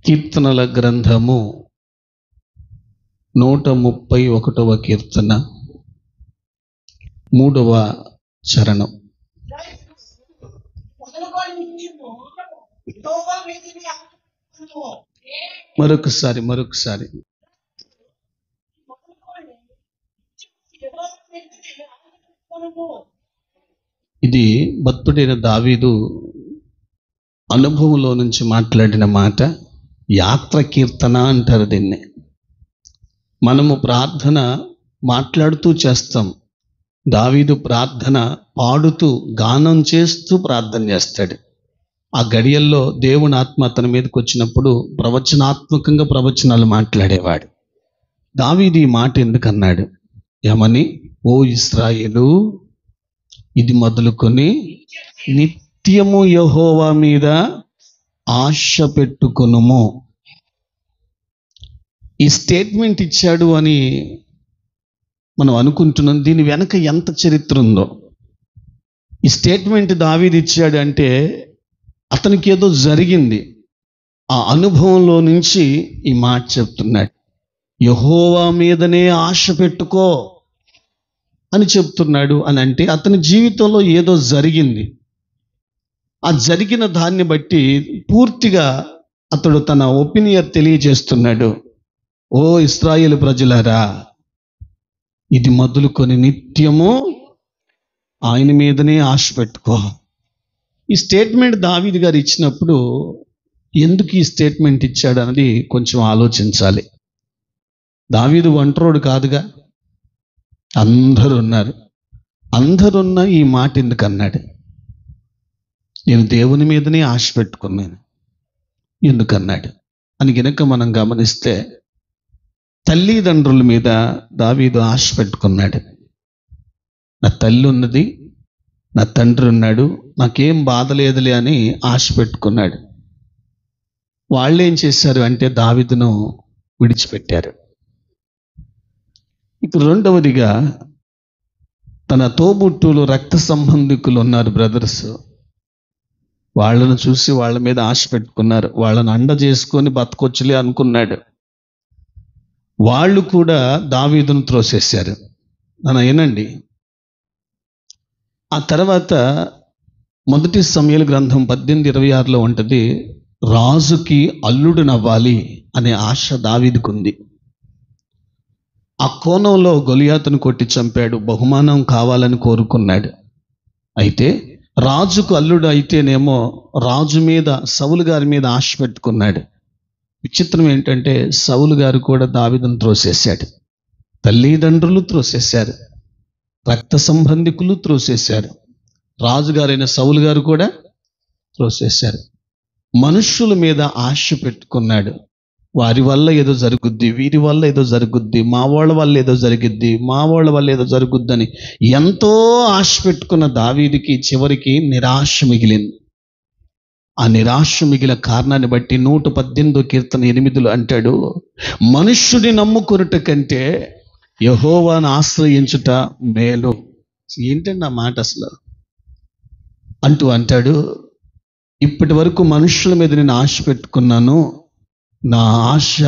కీర్తనల గ్రంథము 131వ కీర్తన 3వ చరణం. మరొకసారి ఇది భక్తుడైన దావీదు అనుభవంలో నుంచి మాట్లాడిన మాట. యాత్ర కీర్తన అంటారు దీన్ని. మనము ప్రార్థన మాట్లాడుతూ చేస్తాం. దావీదు ప్రార్థన పాడుతూ గానం చేస్తూ ప్రార్థన చేస్తాడు. ఆ గడియల్లో దేవుని ఆత్మ అతని మీదకి వచ్చినప్పుడు ప్రవచనాత్మకంగా ప్రవచనాలు మాట్లాడేవాడు. దావీదు ఈ మాట ఎందుకన్నాడు? ఏమని? ఓ ఇశ్రాయేలు, ఇది మొదలుకొని నిత్యము యెహోవా మీద ఆశ పెట్టుకొనుము. ఈ స్టేట్మెంట్ ఇచ్చాడు అని మనం అనుకుంటున్నాం. దీని వెనక ఎంత చరిత్ర ఉందో. ఈ స్టేట్మెంట్ దావీదు ఇచ్చాడు అంటే అతనికి ఏదో జరిగింది. ఆ అనుభవంలో నుంచి ఈ మాట చెప్తున్నాడు. యెహోవా మీదనే ఆశ పెట్టుకో అని చెప్తున్నాడు. అని అంటే అతని జీవితంలో ఏదో జరిగింది. ఆ జరిగిన దాన్ని బట్టి పూర్తిగా అతడు తన ఒపీనియన్ తెలియజేస్తున్నాడు. ఓ ఇశ్రాయేలు ప్రజలారా, ఇది మొదలుకొని నిత్యము ఆయన మీదనే ఆశ పెట్టుకో. ఈ స్టేట్మెంట్ దావీదు గారు ఇచ్చినప్పుడు ఎందుకు ఈ స్టేట్మెంట్ ఇచ్చాడు అన్నది కొంచెం ఆలోచించాలి. దావీదు ఒంటరోడు కాదుగా, అందరూ ఉన్నారు. అందరున్న ఈ మాట ఎందుకు అన్నాడు? నేను దేవుని మీదనే ఆశ పెట్టుకున్నాను ఎందుకన్నాడు అని గనక మనం గమనిస్తే, తల్లిదండ్రుల మీద దావీదు ఆశ పెట్టుకున్నాడు. నా తల్లి ఉన్నది, నా తండ్రి ఉన్నాడు, నాకేం బాధ లేదులే అని ఆశ పెట్టుకున్నాడు. వాళ్ళు ఏం చేశారు అంటే దావీదును విడిచిపెట్టారు. ఇప్పుడు రెండవదిగా తన తోబుట్టులు, రక్త సంబంధికులు ఉన్నారు, బ్రదర్స్. వాళ్ళను చూసి వాళ్ళ మీద ఆశ పెట్టుకున్నారు. వాళ్ళను అండ చేసుకొని బతకొచ్చులే అనుకున్నాడు. వాళ్ళు కూడా దావీదును త్రోసేశారు. నన్ను వినండి. ఆ తర్వాత 1 సమూయేలు గ్రంథం 18:26 ఉంటుంది, రాజుకి అల్లుడు నవ్వాలి అనే ఆశ దావీదుకుంది. ఆ కోణంలో గొలియాతును కొట్టి చంపాడు, బహుమానం కావాలని కోరుకున్నాడు. అయితే రాజుకు అల్లుడు అయితేనేమో రాజు మీద, సౌలు గారి మీద ఆశ పెట్టుకున్నాడు. విచిత్రం ఏంటంటే సౌలు గారు కూడా దావీదును త్రోసేశాడు. తల్లిదండ్రులు త్రోసేశారు, రక్త సంబంధికులు త్రోసేశారు, రాజుగారైన సౌలు గారు కూడా త్రోసేశారు. మనుష్యుల మీద ఆశ పెట్టుకున్నాడు. వారి వల్ల ఏదో జరుగుద్ది, వీరి వల్ల ఏదో జరుగుద్ది, మా వాళ్ళ వల్ల ఏదో జరిగిద్ది, మా వాళ్ళ వల్ల ఏదో జరుగుద్దని ఎంతో ఆశ పెట్టుకున్న దావీదుకి చివరికి నిరాశ మిగిలింది. ఆ నిరాశ మిగిలిన కారణాన్ని బట్టి 118 కీర్తన 8 అంటాడు, మనుష్యుని నమ్ముకొనుట కంటే యెహోవాను ఆశ్రయించుట మేలు. ఏంటండి ఆ మాట అసలు అంటాడు, ఇప్పటి వరకు మనుష్యుల మీద నేను ఆశ పెట్టుకున్నాను, నా ఆశ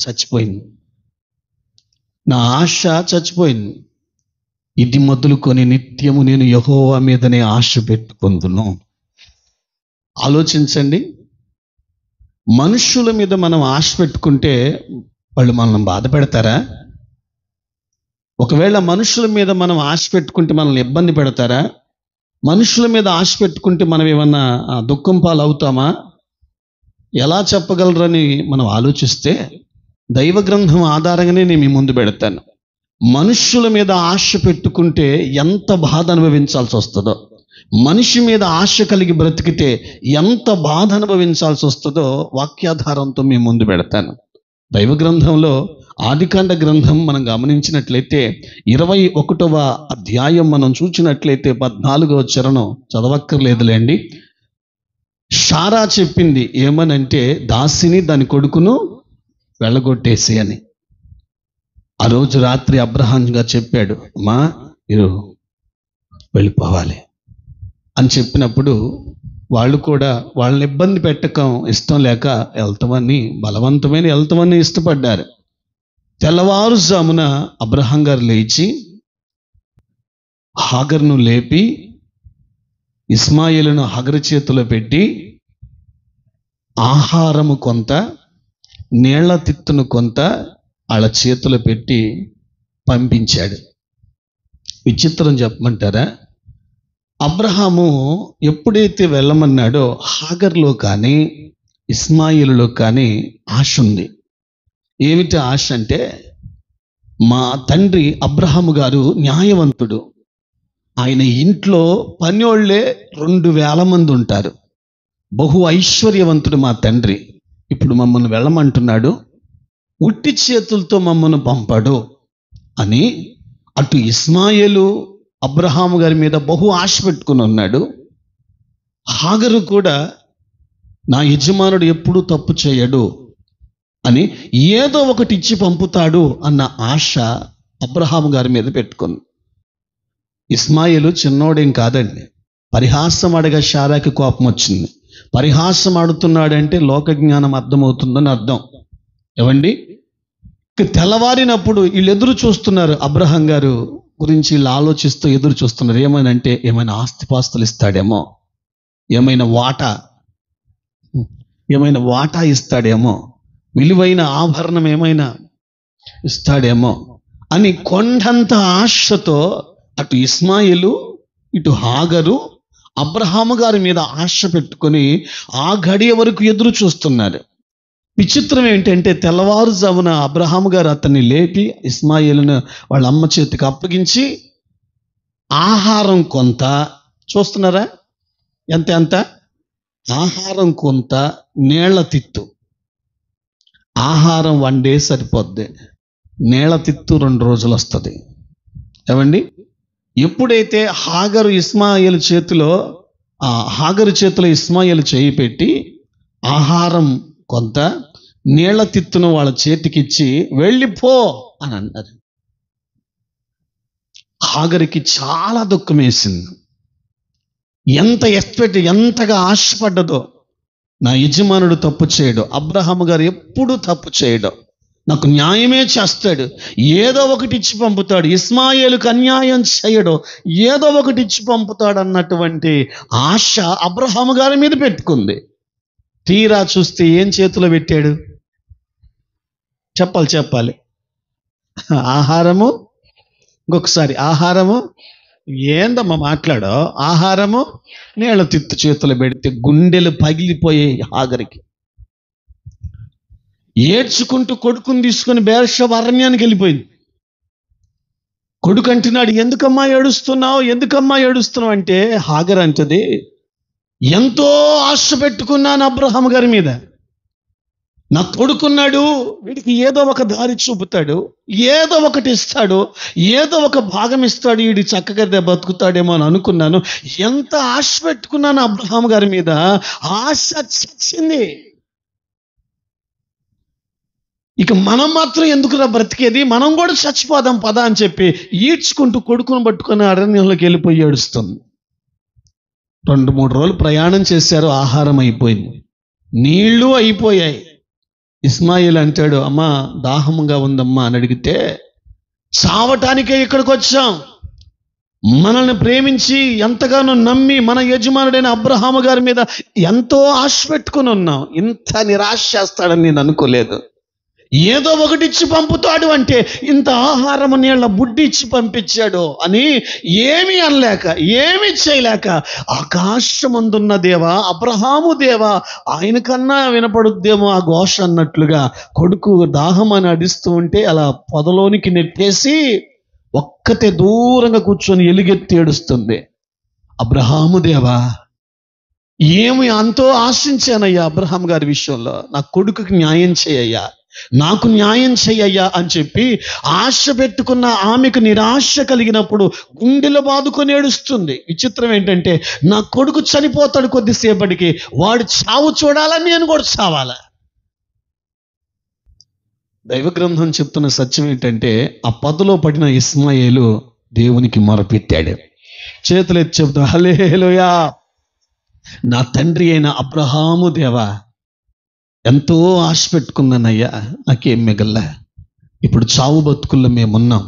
చచ్చిపోయింది, నా ఆశ చచ్చిపోయింది. ఇది మొదలుకొని నిత్యము నేను యెహోవా మీదనే ఆశ పెట్టుకుందును. ఆలోచించండి. మనుష్యుల మీద మనం ఆశ పెట్టుకుంటే వాళ్ళు మనల్ని బాధ పెడతారా? ఒకవేళ మనుషుల మీద మనం ఆశ పెట్టుకుంటే మనల్ని ఇబ్బంది పెడతారా? మనుషుల మీద ఆశ పెట్టుకుంటే మనం ఏమన్నా దుఃఖం పాలు అవుతామా? ఎలా చెప్పగలరని మనం ఆలోచిస్తే దైవ గ్రంథం ఆధారంగానే నేను మీ ముందు పెడతాను. మనుష్యుల మీద ఆశ పెట్టుకుంటే ఎంత బాధ అనుభవించాల్సి వస్తుందో, మనిషి మీద ఆశ కలిగి బ్రతికితే ఎంత బాధ అనుభవించాల్సి వస్తుందో వాక్యాధారంతో మీ ముందు పెడతాను. దైవ గ్రంథంలో ఆదికాండ గ్రంథం మనం గమనించినట్లయితే 21వ అధ్యాయం మనం చూసినట్లయితే 14వ చరణం చదవక్కర్లేదులేండి. షారా చెప్పింది ఏమనంటే, దాసిని దాని కొడుకును వెళ్ళగొట్టేసి అని. ఆ రోజు రాత్రి అబ్రహాంగా చెప్పాడు, అమ్మా మీరు వెళ్ళిపోవాలి అని చెప్పినప్పుడు వాళ్ళు కూడా వాళ్ళని ఇబ్బంది పెట్టకం ఇష్టం లేక వెళ్తామని ఇష్టపడ్డారు. తెల్లవారుజామున అబ్రహాం గారు లేచి హాగర్ను లేపి ఇస్మాయిలును హాగరు చేతిలో పెట్టి ఆహారము కొంత, నీళ్ల తిత్తును కొంత వాళ్ళ చేతిలో పెట్టి పంపించాడు. విచిత్రం చెప్పమంటారా? అబ్రహాము ఎప్పుడైతే వెళ్ళమన్నాడో హాగర్లో కానీ ఇస్మాయిలులో కానీ ఆశ ఉంది. ఏమిటి ఆశ అంటే, మా తండ్రి అబ్రహాము గారు న్యాయవంతుడు, ఆయన ఇంట్లో పనివాళ్లే 2000 మంది ఉంటారు, బహు ఐశ్వర్యవంతుడు మా తండ్రి. ఇప్పుడు మమ్మల్ని వెళ్ళమంటున్నాడు, ఉట్టి చేతులతో మమ్మల్ని పంపాడు అని అటు ఇస్మాయిలు అబ్రహాము గారి మీద బహు ఆశ పెట్టుకుని ఉన్నాడు. హాగరు కూడా నా యజమానుడు ఎప్పుడూ తప్పు చేయడు అని ఏదో ఒకటి ఇచ్చి పంపుతాడు అన్న ఆశ అబ్రహాము గారి మీద పెట్టుకుంది. ఇస్మాయిలు చిన్నోడేం కాదండి. పరిహాసం అడగా శారాకి కోపం వచ్చింది. పరిహాసం ఆడుతున్నాడంటే లోక జ్ఞానం అర్థమవుతుందని అర్థం. ఏవండి, తెల్లవారినప్పుడు వీళ్ళు ఎదురు చూస్తున్నారు, అబ్రహాం గారు గురించి వీళ్ళు ఆలోచిస్తూ ఎదురు చూస్తున్నారు. ఏమైనా ఆస్తిపాస్తులు ఇస్తాడేమో, ఏమైనా వాటా ఇస్తాడేమో, విలువైన ఆభరణం ఏమైనా ఇస్తాడేమో అని కొండంత ఆశతో అటు ఇస్మాయిలు ఇటు హాగరు అబ్రహాము గారి మీద ఆశ పెట్టుకొని ఆ గడియ వరకు ఎదురు చూస్తున్నారు. విచిత్రం ఏంటంటే తెల్లవారుజామున అబ్రహాము గారు అతన్ని లేపి ఇస్మాయిలును వాళ్ళ అమ్మ చేతికి అప్పగించి ఆహారం కొంత, చూస్తున్నారా ఎంత ఆహారం కొంత, నీళ్ల తిత్తు. ఆహారం 1 డే సరిపోద్ది, నీళ్ల తిత్తు 2 రోజులు వస్తుంది. ఏమండి, ఎప్పుడైతే హాగరు చేతిలో ఇస్మాయిలు చేయి పెట్టి ఆహారం కొంత, నీళ్ల తిత్తును వాళ్ళ చేతికిచ్చి వెళ్ళిపో అని అన్నారు. హాగరికి చాలా దుఃఖం వేసింది. ఎంతగా ఆశపడ్డదో, నా యజమానుడు తప్పు చేయడు, అబ్రహాము గారు ఎప్పుడూ తప్పు చేయడు, నాకు న్యాయమే చేస్తాడు, ఏదో ఒకటి ఇచ్చి పంపుతాడు, ఇస్మాయిలుకు అన్యాయం చేయడు, ఏదో ఒకటి ఇచ్చి పంపుతాడు అన్నటువంటి ఆశ అబ్రహాము గారి మీద పెట్టుకుంది. తీరా చూస్తే ఏం చేతిలో పెట్టాడు? చెప్పాలి. ఆహారము, ఇంకొకసారి ఆహారము, ఏందమ్మా మాట్లాడో, ఆహారము నీళ్ళ తిత్తు చేతులు పెడితే గుండెలు పగిలిపోయే హాగరికి. ఏడ్చుకుంటూ కొడుకుని తీసుకొని బేర్షెబా అరణ్యానికి వెళ్ళిపోయింది. కొడుకు అంటున్నాడు, ఎందుకమ్మా ఏడుస్తున్నావు అంటే హాగర్ అంటది, ఎంతో ఆశ పెట్టుకున్నాను అబ్రహాము గారి మీద, నా కొడుకున్నాడు, వీడికి ఏదో ఒక దారి చూపుతాడు, ఏదో ఒకటి ఇస్తాడు, ఏదో ఒక భాగం ఇస్తాడు, వీడి చక్కగా బతుకుతాడేమో అని అనుకున్నాను. ఎంత ఆశ పెట్టుకున్నాను అబ్రహాము గారి మీద, ఆశ చచ్చింది. ఇక మనం మాత్రం ఎందుకురా బ్రతికేది, మనం కూడా చచ్చిపోదాం పదా అని చెప్పి ఈడ్చుకుంటూ కొడుకును పట్టుకొని అరణ్యంలోకి వెళ్ళిపోయి ఏడుస్తుంది. 2-3 రోజులు ప్రయాణం చేశారు, ఆహారం అయిపోయింది, నీళ్లు అయిపోయాయి. ఇస్మాయిల్ అంటాడు, అమ్మా దాహంగా ఉందమ్మా అని అడిగితే, చావటానికే ఇక్కడికి వచ్చాం, మనల్ని ప్రేమించి ఎంతగానో నమ్మి మన యజమానుడైన అబ్రహాము గారి మీద ఎంతో ఆశ పెట్టుకుని ఉన్నాం, ఇంత నిరాశ చేస్తాడని నేను అనుకోలేదు, ఏదో ఒకటి ఇచ్చి పంపుతాడు అంటే ఇంత ఆహారము నీళ్ళ బుడ్డి ఇచ్చి పంపించాడు అని ఏమీ అనలేక, ఏమీ చేయలేక, ఆకాశమందున్న దేవా, అబ్రహాము దేవా, ఆయన కన్నా వినపడుద్దేమో ఆ ఘోష అన్నట్లుగా కొడుకు దాహం అని అడిస్తూ ఉంటే అలా పొదలోనికి నెట్టేసి ఒక్కతే దూరంగా కూర్చొని ఎలుగెత్తి ఏడుస్తుంది. అబ్రహాము దేవా, ఏమి అంతో ఆశించానయ్యా అబ్రహాం గారి విషయంలో, నా కొడుకుకి న్యాయం చేయయ్యా, నాకు న్యాయం చెయ్యయ్యా అని చెప్పి ఆశ పెట్టుకున్న ఆమెకు నిరాశ కలిగినప్పుడు గుండెలో బాదుకొని ఏడుస్తుంది. విచిత్రం ఏంటంటే, నా కొడుకు చనిపోతాడు కొద్దిసేపటికి, వాడు చావు చూడాలని నేను కూడా చావాలా? దైవ గ్రంథం చెప్తున్న సత్యం ఏంటంటే, ఆ పొదలో పడిన ఇస్మాయిలు దేవునికి మొరపెట్టాడు. చేతులు ఎత్తి చెప్తాం, హల్లెలూయా. నా తండ్రి అయిన అబ్రహాము దేవా, ఎంతో ఆశ పెట్టుకున్నానయ్యా, నాకేం మిగల్లా. ఇప్పుడు చావు బతుకుల్లో మేమున్నాం.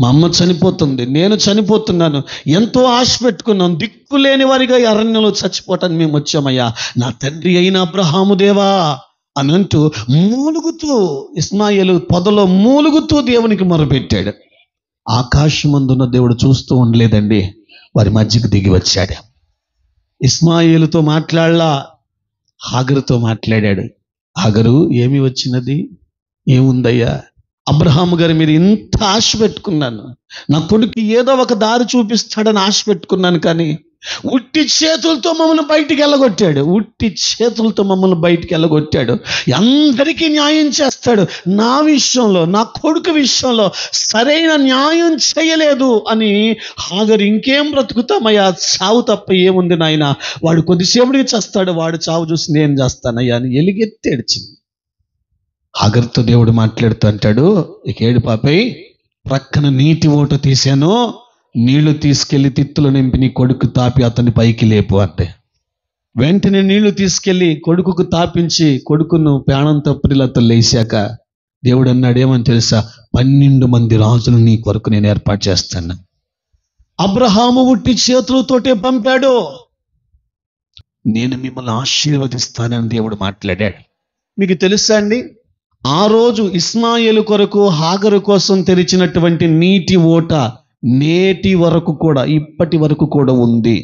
మా అమ్మ చనిపోతుంది, నేను చనిపోతున్నాను. ఎంతో ఆశ పెట్టుకున్నాం. దిక్కులేని వారిగా ఈ అరణ్యంలో చచ్చిపోవటానికి మేము వచ్చామయ్యా. నా తండ్రి అయిన అబ్రహాము దేవా అని అంటూ మూలుగుతూ, ఇస్మాయిలు పొదలో మూలుగుతూ దేవునికి మొరపెట్టాడు. ఆకాశమందున్న దేవుడు చూస్తూ ఉండలేదండి, వారి మధ్యకు దిగి వచ్చాడు. ఇస్మాయిలుతో మాట్లాడలా, హాగరుతో మాట్లాడాడు. హాగరు, ఏమి వచ్చినది, ఏముందయ్యా? అబ్రహాము గారు, మీరు ఇంత ఆశ పెట్టుకున్నాను, నా కొడుకు ఏదో ఒక దారి చూపిస్తాడని ఆశ పెట్టుకున్నాను, కానీ ఉట్టి చేతులతో మమ్మల్ని బయటికి వెళ్ళగొట్టాడు. ఉట్టి చేతులతో మమ్మల్ని బయటికి వెళ్ళగొట్టాడు. అందరికీ న్యాయం చేస్తాడు, నా విషయంలో, నా కొడుకు విషయంలో సరైన న్యాయం చేయలేదు అని హాగరు, ఇంకేం బ్రతుకుతామయ్యా, చావు తప్ప ఏముంది నాయన, వాడు కొద్దిసేపటికి చేస్తాడు, వాడు చావు చూసి నేను చేస్తానయ్యా అని ఎలుగెత్తి ఏడ్చింది. హాగరుతో దేవుడు మాట్లాడుతూ అంటాడు, ఇక ఏడు పాపై, ప్రక్కన నీటి ఓట తీశాను, నీళ్లు తీసుకెళ్లి తిత్తులు నింపి నీ కొడుకు తాపి అతన్ని పైకి లేపు అంటే, వెంటనే నీళ్లు తీసుకెళ్లి కొడుకుకు తాపించి కొడుకును ప్రాణం తప్పిలతో లేచాక దేవుడు అన్నాడు, ఏమని తెలుసా? 12 మంది రాజులు నీ కొరకు నేను ఏర్పాటు చేస్తాను. అబ్రహాము ఉట్టి చేతులతోటే పంపాడు. నేను మిమ్మల్ని ఆశీర్వదిస్తానని దేవుడు మాట్లాడాడు. మీకు తెలుసా అండి, ఆ రోజు ఇస్మాయిలు కొరకు హాగరు కోసం తెరిచినటువంటి నీటి ఓట నేటి వరకు కూడా, ఇప్పటి వరకు కూడా ఉంది.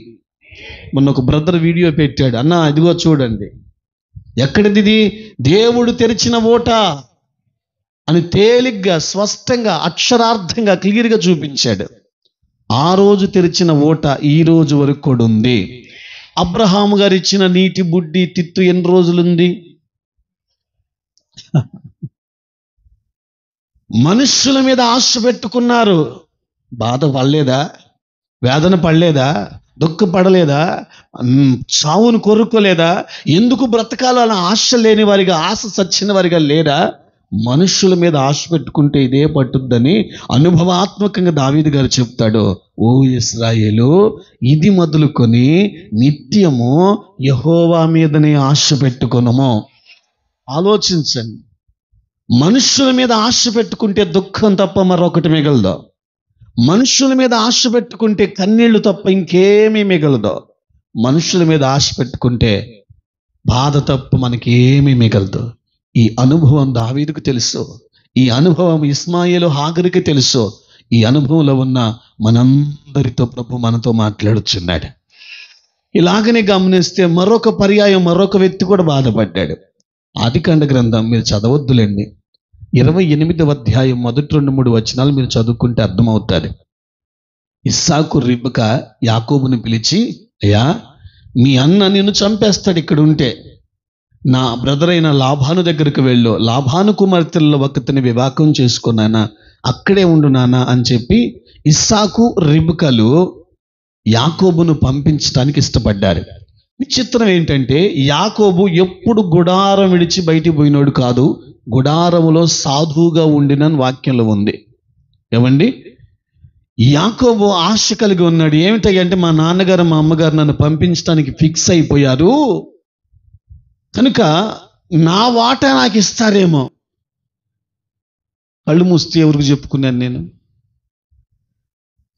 మొన్న ఒక బ్రదర్ వీడియో పెట్టాడు, అన్న ఇదిగో చూడండి, ఎక్కడిది, దేవుడు తెరిచిన ఓట అని తేలిగ్గా, స్పష్టంగా, అక్షరార్థంగా, క్లియర్గా చూపించాడు. ఆ రోజు తెరిచిన ఓట ఈ రోజు వరకు కూడా ఉంది. అబ్రహాము గారు ఇచ్చిన నీటి బుడ్డి తిత్తు ఎన్ని రోజులుంది? మనుష్యుల మీద ఆశ పెట్టుకున్నారు, బాధ పడలేదా? వేదన పడలేదా? దుఃఖపడలేదా? చావును కోరుకోలేదా? ఎందుకు బ్రతకాలో అన్న ఆశ లేని వారిగా, ఆశ చచ్చిన వారిగా లేరా? మనుష్యుల మీద ఆశ పెట్టుకుంటే ఇదే పట్టుద్దని అనుభవాత్మకంగా దావీదు గారు చెప్తాడు. ఓ ఇశ్రాయేలు, ఇది మొదలుకొని నిత్యము యెహోవా మీదనే ఆశ పెట్టుకొనుము. ఆలోచించండి, మనుష్యుల మీద ఆశ పెట్టుకుంటే దుఃఖం తప్ప మరొకటి మిగలదు. మనుష్యుల మీద ఆశ పెట్టుకుంటే కన్నీళ్లు తప్ప ఇంకేమీ మిగలదు. మనుష్యుల మీద ఆశ పెట్టుకుంటే బాధ తప్ప మనకేమీ మిగలదు. ఈ అనుభవం దావీదుకు తెలుసు, ఈ అనుభవం ఇస్మాయిలు హాగరుకి తెలుసు. ఈ అనుభవంలో ఉన్న మనందరితో ప్రభు మనతో మాట్లాడుచున్నాడు. ఇలాగనే గమనిస్తే మరొక పర్యాయం, మరొక వ్యక్తి కూడా బాధపడ్డాడు. ఆదికాండ గ్రంథం మీరు చదవద్దులేండి, 28వ అధ్యాయం మొదటి 2-3 వచనాలు మీరు చదువుకుంటే అర్థమవుతుంది. ఇస్సాకు రిబ్కా యాకోబుని పిలిచి, అయ్యా, మీ అన్న నిన్ను చంపేస్తాడు, ఇక్కడ ఉంటే నా బ్రదర్ అయిన లాభాను దగ్గరికి వెళ్ళు, లాభాను కుమార్తెల్లో ఒకతిని వివాహం చేసుకున్నానా, అక్కడే ఉండు నానా అని చెప్పి ఇస్సాకు రిబ్కాలు యాకోబును పంపించడానికి ఇష్టపడ్డారు. విచిత్రం ఏంటంటే, యాకోబు ఎప్పుడు గుడారం విడిచి బయటికి పోయినోడు కాదు, గుడారములో సాధువుగా ఉండిన వాక్యంలో ఉంది. ఏమండి, యాకోబు ఆశ కలిగి ఉన్నాడు. ఏమిటంటే, మా నాన్నగారు మా అమ్మగారు నన్ను పంపించడానికి ఫిక్స్ అయిపోయారు కనుక నా వాటా నాకు ఇస్తారేమో. కళ్ళు మూస్తే ఎవరికి చెప్పుకున్నాను నేను?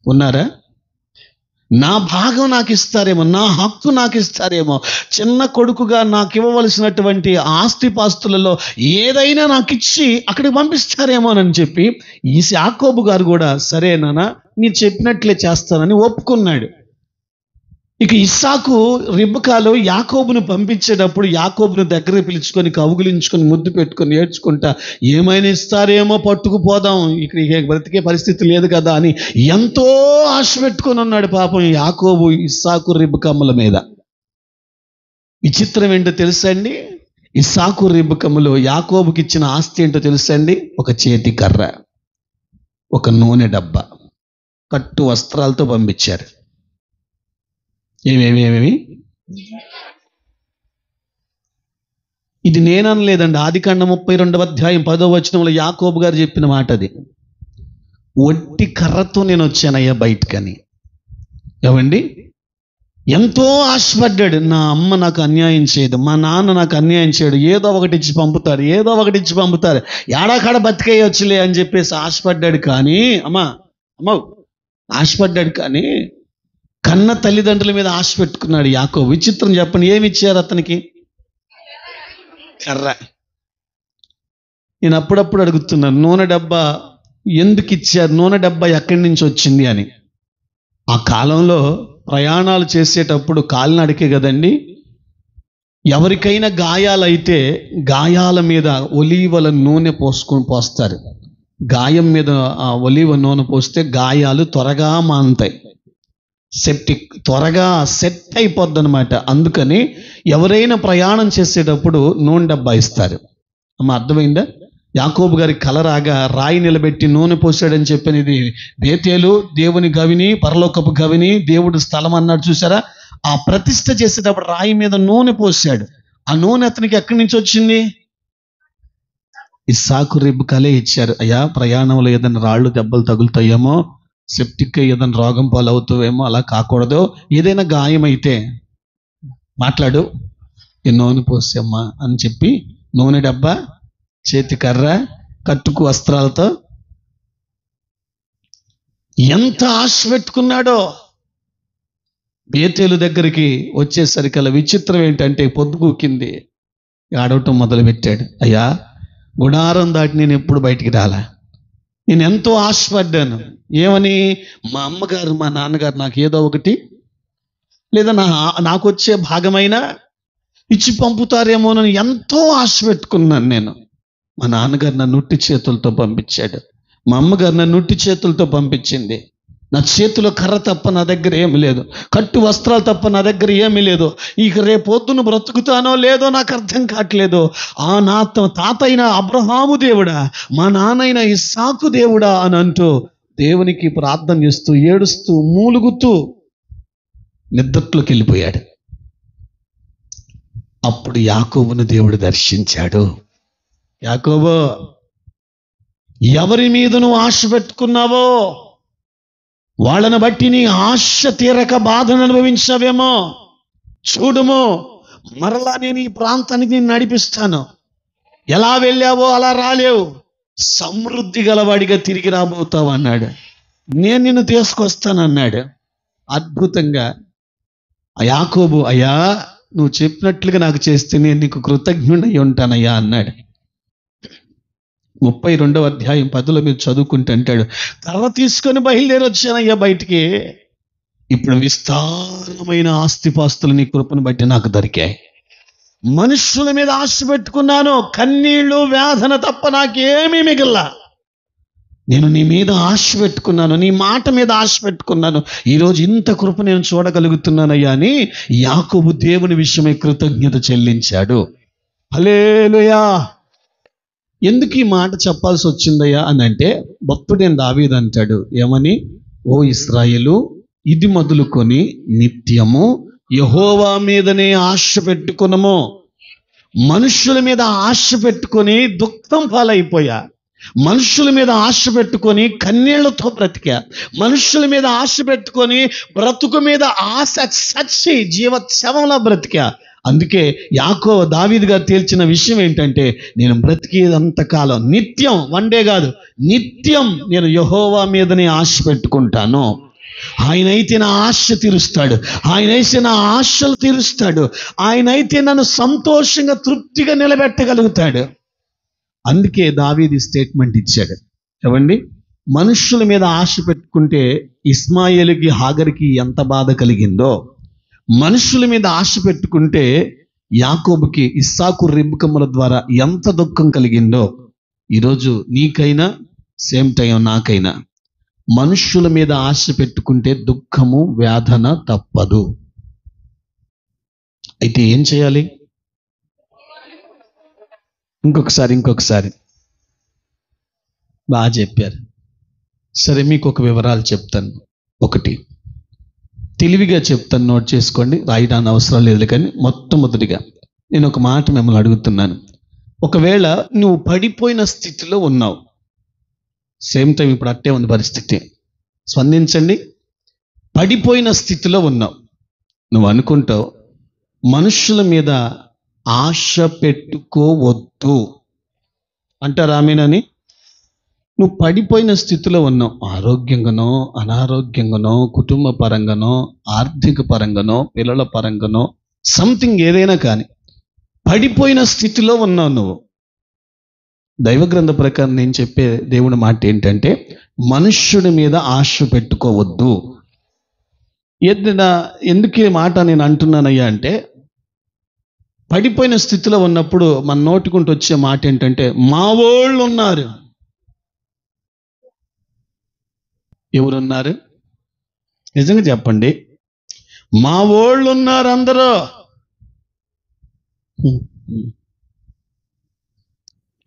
ఉన్నారా? నా భాగం నాకు ఇస్తారేమో, నా హక్కు నాకు ఇస్తారేమో, చిన్న కొడుకుగా నాకు ఇవ్వవలసినటువంటి ఆస్తిపాస్తులలో ఏదైనా నాకు ఇచ్చి అక్కడికి పంపిస్తారేమో అని చెప్పి ఈ యాకోబు గారు కూడా సరేనా మీరు చెప్పినట్లే చేస్తానని ఒప్పుకున్నాడు. ఇక ఇస్సాకు రిబ్కాలో యాకోబును పంపించేటప్పుడు యాకోబును దగ్గర పిలుచుకొని కౌగిలించుకొని ముద్దు పెట్టుకొని ఏడ్చుకుంటా, ఏమైనా ఇస్తారేమో పట్టుకుపోదాం, ఇక్కడ బ్రతికే పరిస్థితి లేదు కదా అని ఎంతో ఆశ పెట్టుకొని ఉన్నాడు పాపం యాకోబు ఇస్సాకు రిబ్కమ్మల మీద. విచిత్రం ఏంటో తెలుసా అండి, ఇస్సాకు రిబ్కమ్మలు యాకోబుకి ఇచ్చిన ఆస్తి ఏంటో తెలుసా అండి? ఒక చేతి కర్ర, ఒక నూనె డబ్బా, కట్టు వస్త్రాలతో పంపించారు. ఏమేమి ఇది నేననలేదండి, ఆదికాండం 32వ అధ్యాయం 10వ వచనంలో యాకోబు గారు చెప్పిన మాట అది. ఒట్టి కర్రతో నేను వచ్చానయ్యా బయటకని. ఏమండి, ఎంతో ఆశపడ్డాడు. నా అమ్మ నాకు అన్యాయం చేయదు, మా నాన్న నాకు అన్యాయం చేయడు, ఏదో ఒకటి ఇచ్చి పంపుతారు, ఏదో ఒకటి ఇచ్చి పంపుతారు, ఏడాకాడ బతికేయొచ్చులే అని చెప్పేసి ఆశపడ్డాడు. కానీ అమ్మ ఆశపడ్డాడు. కానీ కన్న తల్లిదండ్రుల మీద ఆశ పెట్టుకున్నాడు యాకోబు. విచిత్రం చెప్పండి, ఏమి ఇచ్చారు అతనికి? కర్ర. నేను అప్పుడప్పుడు అడుగుతున్నాను, నూనె డబ్బా ఎందుకు ఇచ్చారు, నూనె డబ్బా ఎక్కడి నుంచి వచ్చింది అని. ఆ కాలంలో ప్రయాణాలు చేసేటప్పుడు కాలినడకే కదండి. ఎవరికైనా గాయాలైతే గాయాల మీద ఒలీవల నూనె పోస్తారు. గాయం మీద ఆ ఒలీవ నూనె పోస్తే గాయాలు త్వరగా మానుతాయి, సెప్టిక్ త్వరగా సెట్ అయిపోద్ది అనమాట. అందుకని ఎవరైనా ప్రయాణం చేసేటప్పుడు నూనె డబ్బా ఇస్తారు. అమ్మ అర్థమైందా? యాకోబు గారి కల రాగా రాయి నిలబెట్టి నూనె పోసాడని చెప్పని, ఇది బేతేలు దేవుని గవిని, పరలోకపు గవిని, దేవుడు స్థలం అన్నాడు చూసారా. ఆ ప్రతిష్ఠ చేసేటప్పుడు రాయి మీద నూనె పోసాడు. ఆ నూనె అతనికి ఎక్కడి నుంచి వచ్చింది? ఇస్సాకు రిబ్కాలే ఇచ్చారు. అయ్యా, ప్రయాణంలో ఏదైనా రాళ్ళు దెబ్బలు తగులుతాయేమో, సెప్టిక్ ఏదైనా రోగం పాలవుతావేమో, అలా కాకూడదు. ఏదైనా గాయమైతే మాట్లాడు, ఈ నూనె పోసమ్మా అని చెప్పి నూనె డబ్బా, చేతి కర్ర, కట్టుకు వస్త్రాలతో ఎంత ఆశ పెట్టుకున్నాడో. బేతేలు దగ్గరికి వచ్చేసరికల్లా విచిత్రం ఏంటంటే పొద్దుగూకింది, ఆడవటం మొదలుపెట్టాడు. అయ్యా, గుడారం దాటి నేను ఎప్పుడు బయటికి రాలా, నేను ఎంతో ఆశపడ్డాను. ఏమని? మా అమ్మగారు మా నాన్నగారు నాకు ఏదో ఒకటి లేదా నాకు వచ్చే భాగమైనా ఇచ్చి పంపుతారేమోనని ఎంతో ఆశ పెట్టుకున్నాను నేను. మా నాన్నగారు నన్ను ఉట్టి చేతులతో పంపించాడు, మా అమ్మగారు నన్ను ఉట్టి చేతులతో పంపించింది. నా చేతిలో కర్ర తప్ప నా దగ్గర ఏమీ లేదు, కట్టు వస్త్రాలు తప్ప నా దగ్గర ఏమీ లేదు. ఇక రేపొద్దున బ్రతుకుతానో లేదో నాకు అర్థం కావట్లేదు. నా తాత అయిన అబ్రహాము దేవుడా, మా నాన్నైన ఇస్సాకు దేవుడా అని అంటూ దేవునికి ప్రార్థన చేస్తూ ఏడుస్తూ మూలుగుతూ నిద్రలోకి వెళ్ళిపోయాడు. అప్పుడు యాకోబును దేవుడు దర్శించాడు. యాకోబు, ఎవరి మీద నువ్వు ఆశ పెట్టుకున్నావో వాళ్ళని బట్టి నీ ఆశ తీరక బాధను అనుభవించావేమో. చూడుము, మరలా నేను ఈ ప్రాంతానికి నేను నడిపిస్తాను. ఎలా వెళ్ళావో అలా రాలేవు, సమృద్ధి గలవాడిగా తిరిగి రాబోతావు అన్నాడు. నేను నిన్ను తీసుకొస్తానన్నాడు. అద్భుతంగా యాకోబు, అయ్యా, నువ్వు చెప్పినట్లుగా నాకు చేస్తే నేను నీకు కృతజ్ఞుడై ఉంటానయ్యా అన్నాడు. 32వ అధ్యాయం 10లో మీరు చదువుకుంటే అంటాడు, కర్ర తీసుకొని బయలుదేరి వచ్చానయ్యా బయటికి, ఇప్పుడు విస్తారమైన ఆస్తిపాస్తులు నీ కృపను బట్టి నాకు దొరికాయి. మనుషుల మీద ఆశ పెట్టుకున్నాను, కన్నీళ్లు వేదన తప్ప నాకేమీ మిగల్లా. నేను నీ మీద ఆశ పెట్టుకున్నాను, నీ మాట మీద ఆశ పెట్టుకున్నాను. ఈరోజు ఇంత కృప నేను చూడగలుగుతున్నానయ్యా అని యాకోబు దేవుని విషయమై కృతజ్ఞత చెల్లించాడు. హల్లెలూయా. ఎందుకు ఈ మాట చెప్పాల్సి వచ్చిందయ్యా అని అంటే, భక్తుడైన దావీదు అంటాడు, ఏమని? ఓ ఇశ్రాయేలు, ఇది మొదలుకొని నిత్యము యెహోవా మీదనే ఆశ పెట్టుకునము. మనుషుల మీద ఆశ పెట్టుకొని దుఃఖం పాలైపోయా, మనుషుల మీద ఆశ పెట్టుకొని కన్నీళ్లతో బ్రతికా, మనుషుల మీద ఆశ పెట్టుకొని బ్రతుకు మీద ఆశ చచ్చి జీవోత్సవంలా బ్రతికా. అందుకే దావీదు గారు తేల్చిన విషయం ఏంటంటే, నేను బ్రతికేదంతకాలం నిత్యం, వన్ డే కాదు, నిత్యం నేను యెహోవా మీదనే ఆశ పెట్టుకుంటాను. ఆయనైతే నా ఆశ తీరుస్తాడు, ఆయనైతే నా ఆశలు తీరుస్తాడు, ఆయనైతే నన్ను సంతోషంగా తృప్తిగా నిలబెట్టగలుగుతాడు. అందుకే దావీదు స్టేట్మెంట్ ఇచ్చాడు. ఏమండి, మనుషుల మీద ఆశ పెట్టుకుంటే ఇస్మాయేలుకి హాగర్కి ఎంత బాధ కలిగిందో, మనుషుల మీద ఆశ పెట్టుకుంటే యాకోబుకి ఇస్సాకు రిబ్కముల ద్వారా ఎంత దుఃఖం కలిగిందో, ఈరోజు నీకైనా సేమ్ టైం నాకైనా మనుషుల మీద ఆశ పెట్టుకుంటే దుఃఖము వేదన తప్పదు. అయితే ఏం చేయాలి? ఇంకొకసారి బాగా చెప్పారు. సరే, మీకు ఒక వివరాలు చెప్తాను. ఒకటి తెలివిగా చెప్తాను, నోట్ చేసుకోండి, రాయడానికి అవసరం లేదు. కానీ మొట్టమొదటిగా నేను ఒక మాట మిమ్మల్ని అడుగుతున్నాను. ఒకవేళ నువ్వు పడిపోయిన స్థితిలో ఉన్నావు, సేమ్ టైం ఇప్పుడు అట్టే ఉంది పరిస్థితి, స్పందించండి. పడిపోయిన స్థితిలో ఉన్నావు, నువ్వు అనుకుంటావు మనుషుల మీద ఆశ పెట్టుకోవద్దు అంటారు ఆమెనని. నువ్వు పడిపోయిన స్థితిలో ఉన్నావు, ఆరోగ్యంగానో అనారోగ్యంగానో కుటుంబ పరంగానో ఆర్థిక పరంగానో పిల్లల పరంగానో సంథింగ్ ఏదైనా కానీ పడిపోయిన స్థితిలో ఉన్నావు నువ్వు. దైవ గ్రంథ ప్రకారం నేను చెప్పే దేవుని మాట ఏంటంటే మనుష్యుడి మీద ఆశ పెట్టుకోవద్దు. ఎందుకు ఈ మాట నేను అంటున్నానయ్యా అంటే, పడిపోయిన స్థితిలో ఉన్నప్పుడు మన నోటికుంటూ వచ్చే మాట ఏంటంటే మా వాళ్ళు ఉన్నారు. ఎవరున్నారు? నిజంగా చెప్పండి. మా వాళ్ళు ఉన్నారు అందరూ.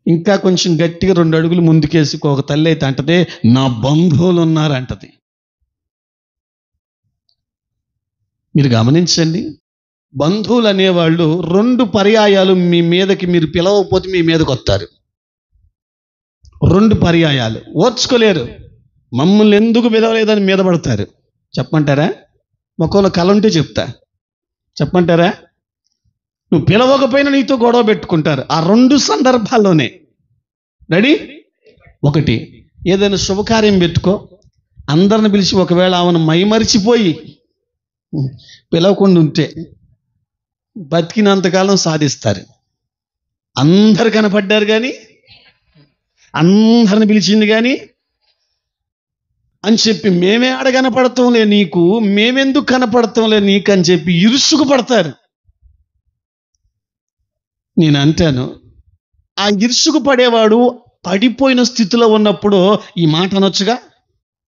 ఇంకా కొంచెం గట్టిగా 2 అడుగులు ముందుకేసి ఒక తల్లి అయితే అంటది నా బంధువులు ఉన్నారంటది. మీరు గమనించండి, బంధువులు అనేవాళ్ళు 2 పర్యాయాలు మీ మీదకి మీరు పిలవకపోతే మీ మీదకి వస్తారు. 2 పర్యాయాలు ఓర్చుకోలేరు. మమ్మల్ని ఎందుకు పిలవలేదని మీద పడతారు. చెప్పమంటారా? మొక్కలో కళ ఉంటే చెప్తా, చెప్పమంటారా? నువ్వు పిలవకపోయినా నీతో గొడవ పెట్టుకుంటారు. ఆ 2 సందర్భాల్లోనే. రెడీ? 1, ఏదైనా శుభకార్యం పెట్టుకో, అందరిని పిలిచి ఒకవేళ ఆమెను మైమరిచిపోయి పిలవకుండా ఉంటే బతికినంతకాలం సాధిస్తారు. అందరు కనపడ్డారు కానీ, అందరిని పిలిచింది కానీ అని చెప్పి మేమే ఆడ కనపడతాంలే నీకు, మేమెందుకు కనపడతాంలే నీకు అని చెప్పి ఇరుసుకు పడతారు. నేను అంటాను, ఆ ఇరుసుకు పడేవాడు పడిపోయిన స్థితిలో ఉన్నప్పుడు ఈ మాట అనొచ్చుగా,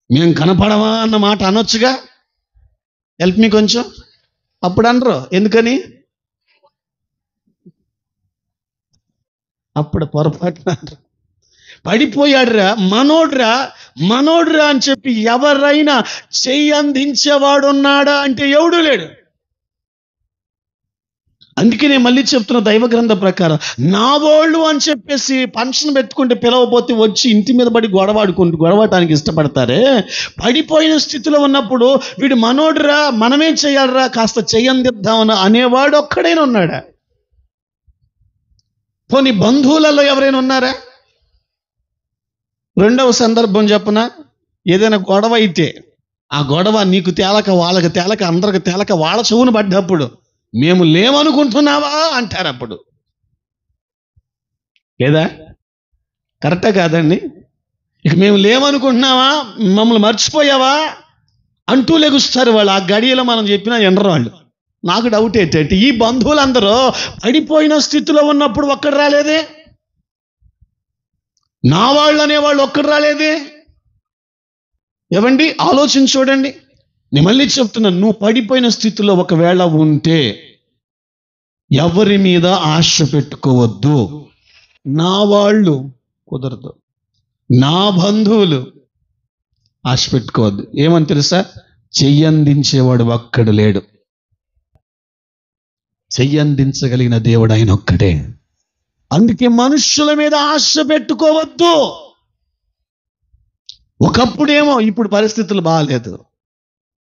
మేం కనపడమా అన్న మాట అనొచ్చుగా. హెల్ప్ మీ కొంచెం. అప్పుడు అనరు. ఎందుకని? అప్పుడు పొరపాటున పడిపోయాడురా మనోడ్రా అని చెప్పి ఎవరైనా చెయ్యి అందించేవాడున్నాడా అంటే ఎవడూ లేడు. అందుకే నేను మళ్ళీ చెప్తున్న దైవ గ్రంథ ప్రకారం నా వాళ్ళు అని చెప్పేసి ఫంక్షన్ పెట్టుకుంటే పిలవపోతే వచ్చి ఇంటి మీద పడి గొడవటానికి ఇష్టపడతారే. పడిపోయిన స్థితిలో ఉన్నప్పుడు వీడు మనోడురా, మనమేం చేయాలరా, కాస్త చెయ్యందిద్దామని అనేవాడు ఒక్కడైనా ఉన్నాడా? పోనీ బంధువులలో ఎవరైనా ఉన్నారా? 2వ సందర్భం చెప్పన, ఏదైనా గొడవ అయితే ఆ గొడవ నీకు తేలక వాళ్ళకి తేలక అందరికి తేలక వాళ్ళ చెవును పడ్డప్పుడు మేము లేమనుకుంటున్నావా అంటారు. అప్పుడు లేదా? కరెక్టా కాదండి? ఇక మేము లేమనుకుంటున్నావా, మమ్మల్ని మర్చిపోయావా అంటూ లెగుస్తారు వాళ్ళు. ఆ గడియలో మనం చెప్పినా ఎనరు వాళ్ళు. నాకు డౌట్ ఏంటంటే ఈ బంధువులందరూ పడిపోయిన స్థితిలో ఉన్నప్పుడు ఒక్కడు రాలేదే, నా వాళ్ళు అనేవాళ్ళు ఒక్కడు రాలేదే. ఏవండి ఆలోచించి చూడండి. నేను మళ్ళీ చెప్తున్నాను, నువ్వు పడిపోయిన స్థితిలో ఒకవేళ ఉంటే ఎవరి మీద ఆశ పెట్టుకోవద్దు. నా వాళ్ళు కుదరదు, నా బంధువులు ఆశ పెట్టుకోవద్దు. ఏమని తెలుసా? చెయ్యందించేవాడు ఒక్కడు లేడు. చెయ్యందించగలిగిన దేవుడు ఆయన ఒక్కడే. అందుకే మనుష్యుల మీద ఆశ పెట్టుకోవద్దు. ఒకప్పుడేమో, ఇప్పుడు పరిస్థితులు బాగాలేదు.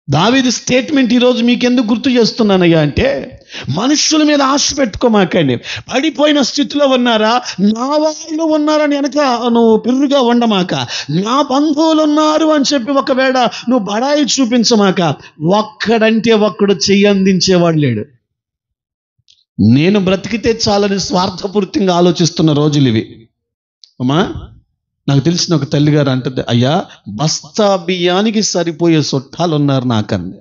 దావీదు స్టేట్మెంట్ ఈరోజు మీకెందుకు గుర్తు చేస్తున్నానయ్యా అంటే, మనుష్యుల మీద ఆశ పెట్టుకోమాకండి. పడిపోయిన స్థితిలో ఉన్నారా, నా వాళ్ళు ఉన్నారని వెనక నువ్వు పిర్రుగా ఉండమాక, నా బంధువులు ఉన్నారు అని చెప్పి ఒకవేళ నువ్వు బడాయి చూపించమాక. ఒక్కడంటే ఒక్కడు చెయ్యందించేవాడు లేడు. నేను బ్రతికితే చాలని స్వార్థపూర్తిగా ఆలోచిస్తున్న రోజులు ఇవి. అమ్మా, నాకు తెలిసిన ఒక తల్లిగారు అంటుంది, అయ్యా బస్తా బియ్యానికి సరిపోయే చుట్టాలు ఉన్నారు నాకంది.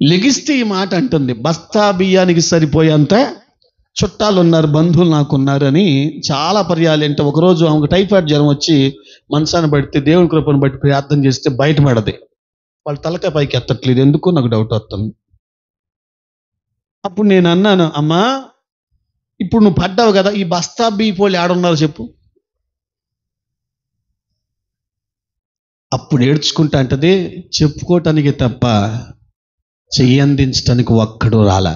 లెగిస్తే ఈ మాట అంటుంది, బస్తా బియ్యానికి సరిపోయేంత చుట్టాలు ఉన్నారు, బంధువులు నాకున్నారు అని. చాలా పర్యాలు అంటే, ఒకరోజు ఆమెకు టైఫాయిడ్ జ్వరం వచ్చి మనసాన్ని పడితే దేవుని కృపను బట్టి ప్రార్థన చేస్తే బయటపడది. వాళ్ళు తలకాయ పైకి ఎత్తట్లేదు, ఎందుకో నాకు డౌట్ వస్తుంది. అప్పుడు నేను అన్నాను, అమ్మా ఇప్పుడు నువ్వు పడ్డావు కదా, ఈ బస్తా బియ్య పోళ్ళు ఏడున్నారు చెప్పు. అప్పుడు ఏడ్చుకుంటా అంటది, చెప్పుకోవటానికి తప్ప చెయ్యి అందించడానికి ఒక్కడు రాలా.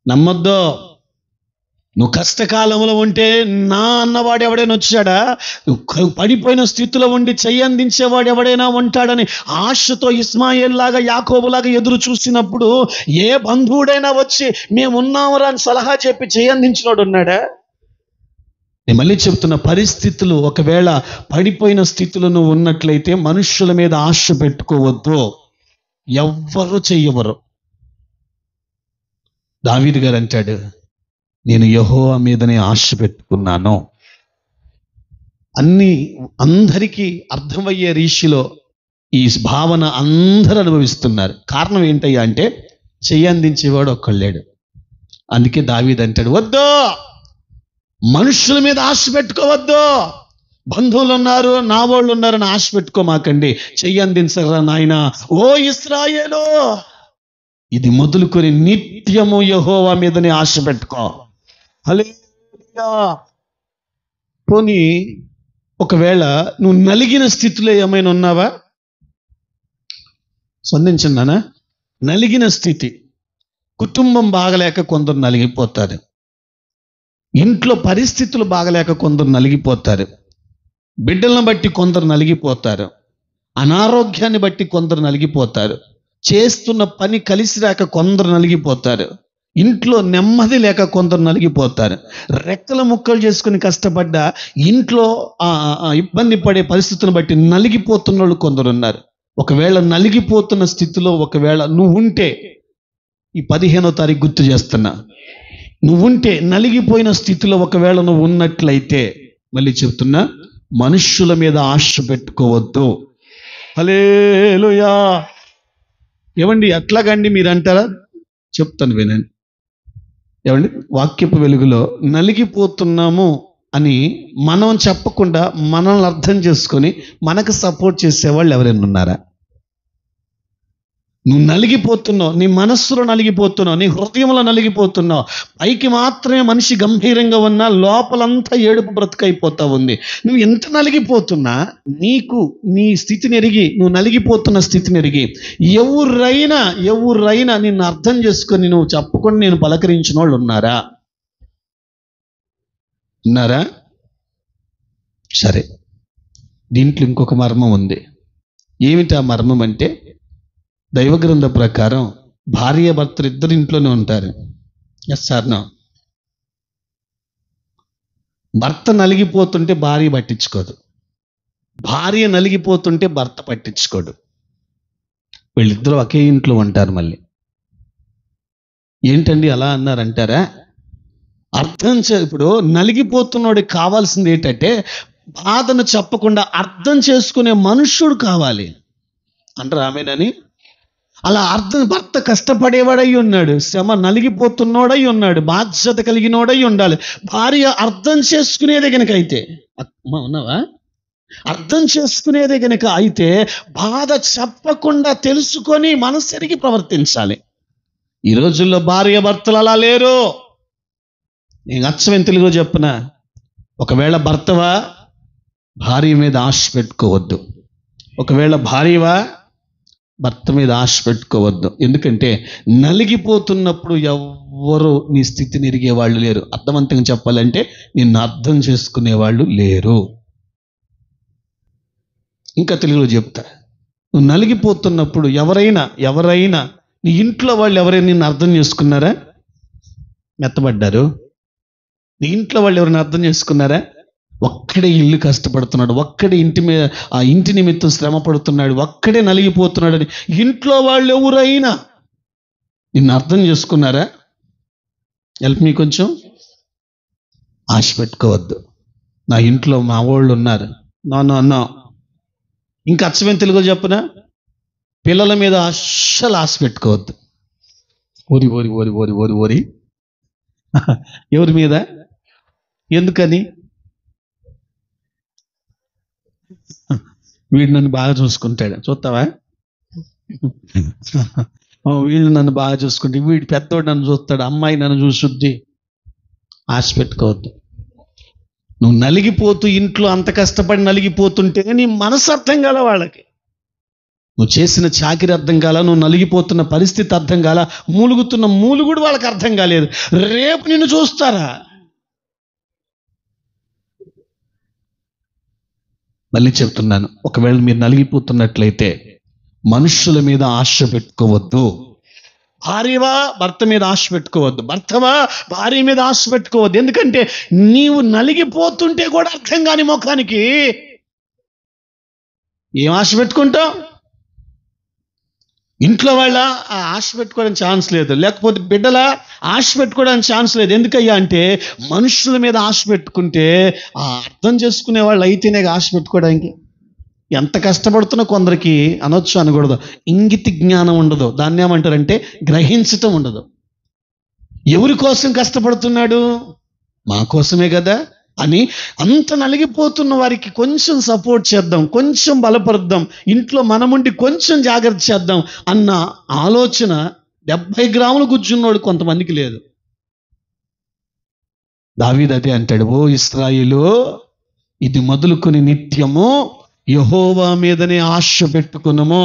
నమ్మొద్దు. నువ్వు కష్టకాలంలో ఉంటే నా అన్నవాడు ఎవడైనా వచ్చాడా? పడిపోయిన స్థితిలో ఉండి చెయ్యి అందించేవాడు ఎవడైనా ఉంటాడని ఆశతో ఇస్మాయిల్ లాగా యాకోబులాగా ఎదురు చూసినప్పుడు ఏ బంధువుడైనా వచ్చి మేమున్నామరా అని సలహా చెప్పి చెయ్యి అందించినోడు ఉన్నాడా? నేను మళ్ళీ చెప్తున్న, పరిస్థితులు ఒకవేళ పడిపోయిన స్థితిలో నువ్వు ఉన్నట్లయితే మనుష్యుల మీద ఆశ పెట్టుకోవద్దు. ఎవ్వరు చెయ్యవరు. దావీదు గారు అంటాడు, నేను యెహోవా మీదనే ఆశ పెట్టుకున్నాను. అందరికీ అర్థమయ్యే రీతిలో ఈ భావన అందరూ అనుభవిస్తున్నారు. కారణం ఏంటయ్యా అంటే చెయ్యి అందించేవాడు ఒక్కళ్ళేడు. అందుకే దావీదు అంటాడు, వద్దు, మనుషుల మీద ఆశ పెట్టుకోవద్దు. బంధువులు ఉన్నారు, నా వాళ్ళు ఉన్నారని ఆశ పెట్టుకోమాకండి. చెయ్యి అందించరా నాయన ఓ ఇశ్రాయేలు. ఇది మొదలుకొని నిత్యము యెహోవా మీదనే ఆశ పెట్టుకో. హల్లెలూయా. పోనీ ఒకవేళ నువ్వు నలిగిన స్థితిలో ఏమైనా ఉన్నావా? స్పందించండి. నలిగిన స్థితి, కుటుంబం బాగలేక కొందరు నలిగిపోతారు, ఇంట్లో పరిస్థితులు బాగలేక కొందరు నలిగిపోతారు, బిడ్డలను బట్టి కొందరు నలిగిపోతారు, అనారోగ్యాన్ని బట్టి కొందరు నలిగిపోతారు, చేస్తున్న పని కలిసి రాక కొందరు నలిగిపోతారు, ఇంట్లో నెమ్మది లేక కొందరు నలిగిపోతారు, రెక్కల ముక్కలు చేసుకుని కష్టపడ్డ ఇంట్లో ఇబ్బంది పడే పరిస్థితులను బట్టి నలిగిపోతున్న వాళ్ళు కొందరు ఉన్నారు. ఒకవేళ నలిగిపోతున్న స్థితిలో ఒకవేళ నువ్వు ఉంటే, ఈ 15వ తారీఖు గుర్తు చేస్తున్నా, నువ్వుంటే నలిగిపోయిన స్థితిలో ఒకవేళ నువ్వు ఉన్నట్లయితే, మళ్ళీ చెప్తున్నా, మనుష్యుల మీద ఆశ పెట్టుకోవద్దు. హల్లెలూయా. ఏమండి అట్లాగండి మీరు అంటారా? చెప్తాను వినండి. ఏమండి, వాక్యపు వెలుగులో నలిగిపోతున్నాము అని మనం చెప్పకుండా మనల్ని అర్థం చేసుకొని మనకు సపోర్ట్ చేసేవాళ్ళు ఎవరైనా ఉన్నారా? నువ్వు నలిగిపోతున్నావు, నీ మనస్సులో నలిగిపోతున్నావు, నీ హృదయంలో నలిగిపోతున్నావు. పైకి మాత్రమే మనిషి గంభీరంగా ఉన్నా లోపలంతా ఏడుపు బ్రతుకైపోతా ఉంది. నువ్వు ఎంత నలిగిపోతున్నా నీకు నీ స్థితిని ఎరిగి, నువ్వు నలిగిపోతున్న స్థితిని ఎరిగి ఎవరైనా నిన్ను అర్థం చేసుకొని నువ్వు చెప్పకుండా నేను పలకరించిన వాళ్ళు ఉన్నారా? సరే, దీంట్లో ఇంకొక మర్మం ఉంది. ఏమిటి ఆ మర్మం అంటే, దైవగ్రంథ ప్రకారం భార్య భర్తలు ఇద్దరు ఇంట్లోనే ఉంటారు. Yes sir no. భర్త నలిగిపోతుంటే భార్య పట్టించుకోదు, భార్య నలిగిపోతుంటే భర్త పట్టించుకోడు. వీళ్ళిద్దరూ ఒకే ఇంట్లో ఉంటారు. మళ్ళీ ఏంటండి అలా అన్నారంటారా? ఇప్పుడు నలిగిపోతున్నోడికి కావాల్సింది ఏంటంటే బాధను చెప్పకుండా అర్థం చేసుకునే మనుష్యుడు కావాలి అంటారు. ఆమెనని అలా భర్త కష్టపడేవాడై ఉన్నాడు, శ్రమ నలిగిపోతున్నోడై ఉన్నాడు, బాధ్యత కలిగినోడై ఉండాలి. భార్య అర్థం చేసుకునేదే కనుక అయితే, ఉన్నావా? అర్థం చేసుకునేదే కనుక అయితే బాధ చెప్పకుండా తెలుసుకొని మనసెరిగి ప్రవర్తించాలి. ఈ రోజుల్లో భార్య భర్తలు అలా లేరు. నేను అచ్చమైన తెలుగులో చెప్పునా, ఒకవేళ భర్తవా భార్య మీద ఆశ పెట్టుకోవద్దు, ఒకవేళ భార్యవా భర్త మీద ఆశ పెట్టుకోవద్దు. ఎందుకంటే నలిగిపోతున్నప్పుడు ఎవ్వరు నీ స్థితిని ఎరిగే వాళ్ళు లేరు. అర్థవంతంగా చెప్పాలంటే నిన్ను అర్థం చేసుకునే వాళ్ళు లేరు. ఇంకా తెలుగులో చెప్తా, నువ్వు నలిగిపోతున్నప్పుడు ఎవరైనా నీ ఇంట్లో వాళ్ళు ఎవరైనా నిన్ను అర్థం చేసుకున్నారా? మెత్తబడ్డారు. నీ ఇంట్లో వాళ్ళు ఎవరైనా అర్థం చేసుకున్నారా? ఒక్కడే ఇల్లు కష్టపడుతున్నాడు, ఒక్కడే ఇంటి నిమిత్తం శ్రమ పడుతున్నాడు, ఒక్కడే నలిగిపోతున్నాడు అని ఇంట్లో వాళ్ళు ఎవరైనా నిన్ను అర్థం చేసుకున్నారా? హెల్ప్ మీ కొంచెం. ఆశ పెట్టుకోవద్దు. నా ఇంట్లో మా వాళ్ళు ఉన్నారు. నో. ఇంకా అచ్చమైన తెలుగులో చెప్పునా, పిల్లల మీద అస్సలు ఆశ పెట్టుకోవద్దు. ఓరి ఓరి ఓరి ఓరి ఓరి ఓరి ఎవరి మీద? ఎందుకని? వీడు నన్ను బాగా చూసుకుంటాడు, చూస్తావా? వీళ్ళు నన్ను బాగా చూసుకుంటే, వీడు పెద్దోడు నన్ను చూస్తాడు, అమ్మాయి నన్ను చూసుద్ది. ఆశ పెట్టుకోవద్దు. నువ్వు నలిగిపోతూ ఇంట్లో అంత కష్టపడి నలిగిపోతుంటే నీ మనసు అర్థం కాల వాళ్ళకి, నువ్వు చేసిన చాకిరి అర్థం కాల, నువ్వు నలిగిపోతున్న పరిస్థితి అర్థం కాల, మూలుగుతున్న మూలుగుడు వాళ్ళకి అర్థం కాలేదు. రేపు నిన్ను చూస్తారా? మళ్ళీ చెప్తున్నాను, ఒకవేళ మీరు నలిగిపోతున్నట్లయితే మనుషుల మీద ఆశ పెట్టుకోవద్దు. భార్యవా భర్త మీద ఆశ పెట్టుకోవద్దు, భర్తవా భార్య మీద ఆశ పెట్టుకోవద్దు. ఎందుకంటే నీవు నలిగిపోతుంటే కూడా అర్థం కాని ముఖానికి ఏం ఆశ పెట్టుకుంటావు? ఇంట్లో వాళ్ళ ఆశ పెట్టుకోవడానికి ఛాన్స్ లేదు, లేకపోతే బిడ్డల ఆశ పెట్టుకోవడానికి ఛాన్స్ లేదు. ఎందుకయ్యా అంటే మనుషుల మీద ఆశ పెట్టుకుంటే అర్థం చేసుకునే వాళ్ళు అయితేనే ఆశ పెట్టుకోవడానికి. ఎంత కష్టపడుతున్నా కొందరికి అనొచ్చు అనకూడదు, ఇంగితి జ్ఞానం ఉండదు. దాన్ని ఏమంటారంటే గ్రహించటం ఉండదు. ఎవరి కోసం కష్టపడుతున్నాడు? మా కోసమే కదా అని అంత నలిగిపోతున్న వారికి కొంచెం సపోర్ట్ చేద్దాం, కొంచెం బలపరుద్దాం, ఇంట్లో మనముండి కొంచెం జాగ్రత్త చేద్దాం అన్న ఆలోచన 70 గ్రాములు గుజ్జున్నోడు కొంతమందికి లేదు. దావీదు అదే అంటాడు, ఓ ఇశ్రాయేలు, ఇది మొదలుకొని నిత్యము యెహోవా మీదనే ఆశ పెట్టుకున్నాము.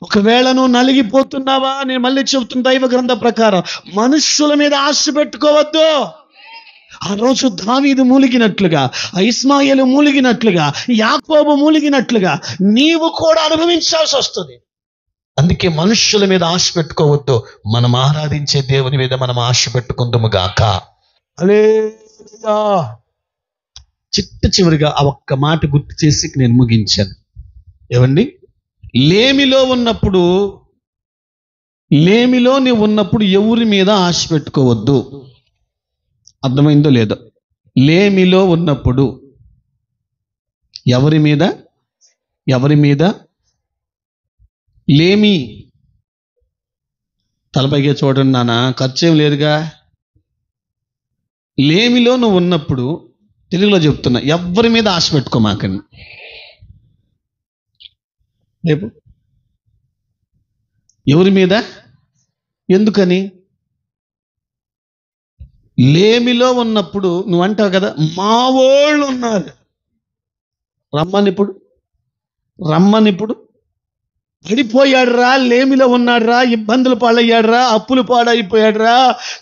ఒకవేళ నువ్వు నలిగిపోతున్నావా, నేను మళ్ళీ చెబుతున్న దైవ గ్రంథ ప్రకారం మనుష్యుల మీద ఆశ పెట్టుకోవద్దు. ఆ రోజు దావీదు మూలిగినట్లుగా, ఇస్మాయేలు మూలిగినట్లుగా, యాకోబు మూలిగినట్లుగా నీవు కూడా అనుభవించాల్సి వస్తుంది. అందుకే మనుష్యుల మీద ఆశ పెట్టుకోవద్దు, మనం ఆరాధించే దేవుని మీద మనం ఆశ పెట్టుకుందాము గాక. హల్లెలూయా. చివరిగా ఆ ఒక్క మాట గుర్తు చేసి నేను ముగించాను. ఏమండి, లేమిలో నీవు ఉన్నప్పుడు ఎవరి మీద ఆశ పెట్టుకోవద్దు. అర్థమైందో లేదో? లేమిలో ఉన్నప్పుడు ఎవరి మీద లేమి. తలపైగా చూడండి నాన్న, ఖర్చేం లేదుగా. లేమిలో నువ్వు ఉన్నప్పుడు, తెలుగులో చెప్తున్నా, ఎవరి మీద ఆశ పెట్టుకోమాకండి. రేపు ఎవరి మీద? ఎందుకని? లేమిలో ఉన్నప్పుడు నువ్వు అంటావు కదా, మా వాళ్ళు ఉన్నారు, రమ్మనిప్పుడు పడిపోయాడురా, లేమిలో ఉన్నాడురా, ఇబ్బందులు పాలయ్యాడురా, అప్పులు పాడైపోయాడురా,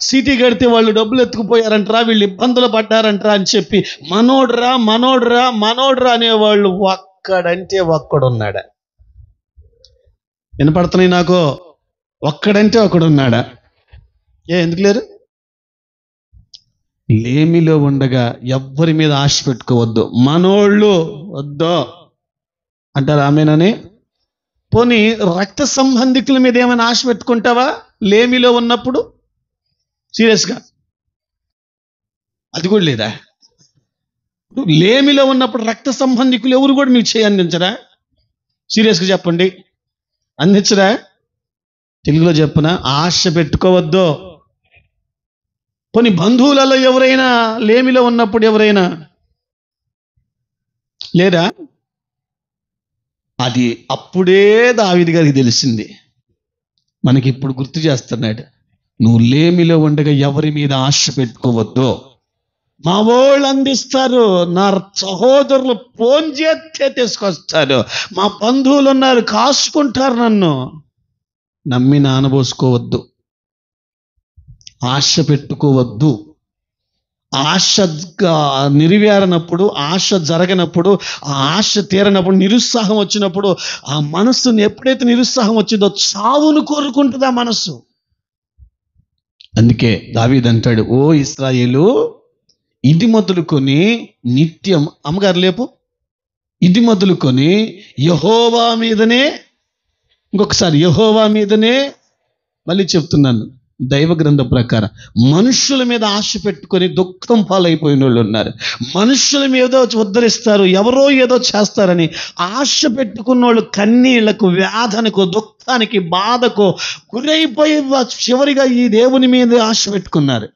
సిటీ కడితే వాళ్ళు డబ్బులు ఎత్తుకుపోయారంటరా, వీళ్ళు ఇబ్బందులు పడ్డారంటరా అని చెప్పి మనోడ్రా అనేవాళ్ళు ఒక్కడంటే ఒక్కడున్నాడా? వినపడుతున్నాయి నాకు? ఒక్కడంటే ఒకడున్నాడా? ఎందుకు లేరు? లేమిలో ఉండగా ఎవ్వరి మీద ఆశ పెట్టుకోవద్దు. మనోళ్ళు వద్దు అంటారు, ఆమెనని. పోనీ రక్త సంబంధికుల మీద ఏమైనా ఆశ పెట్టుకుంటావా లేమిలో ఉన్నప్పుడు? సీరియస్గా అది కూడా లేదా? లేమిలో ఉన్నప్పుడు రక్త సంబంధికులు ఎవరు కూడా మీకు చేయి అందించరా? సీరియస్గా చెప్పండి, అందించరా? తెలుగులో చెప్పున, ఆశ పెట్టుకోవద్దు. పోనీ బంధువులలో ఎవరైనా లేమిలో ఉన్నప్పుడు ఎవరైనా లేదా? అది అప్పుడే దావీదు గారికి తెలిసింది, మనకి ఇప్పుడు గుర్తు చేస్తున్నాడు. నువ్వు లేమిలో ఉండగా ఎవరి మీద ఆశ పెట్టుకోవద్దు. మా వాళ్ళు అందిస్తారు, నా సహోదరులు ఫోన్ చేస్తే తీసుకొస్తారు, మా బంధువులు ఉన్నారు కాసుకుంటారు, నన్ను నమ్మి నానబోసుకోవద్దు, ఆశ పెట్టుకోవద్దు. ఆశ నెరవేరనప్పుడు, ఆశ జరగనప్పుడు, ఆ ఆశ తీరనప్పుడు, నిరుత్సాహం వచ్చినప్పుడు, ఆ మనస్సుని ఎప్పుడైతే నిరుత్సాహం వచ్చిందో చావును కోరుకుంటుంది ఆ మనస్సు. అందుకే దావీదు అంటాడు, ఓ ఇశ్రాయేలు, ఇది మొదలుకొని నిత్యం, అమ్మగారు లేపు, ఇది మొదలుకొని యెహోవా మీదనే, ఇంకొకసారి యెహోవా మీదనే, మళ్ళీ చెప్తున్నాను దైవ గ్రంథం ప్రకారం, మనుషుల మీద ఆశ పెట్టుకొని దుఃఖం పాలైపోయిన వాళ్ళు ఉన్నారు. మనుషుల మీద ఉద్ధరిస్తారు, ఎవరో ఏదో చేస్తారని ఆశ పెట్టుకున్న వాళ్ళు కన్నీళ్లకు, వ్యాధనకు, దుఃఖానికి, బాధకు గురైపోయి చివరిగా ఈ దేవుని మీద ఆశ పెట్టుకున్నారు.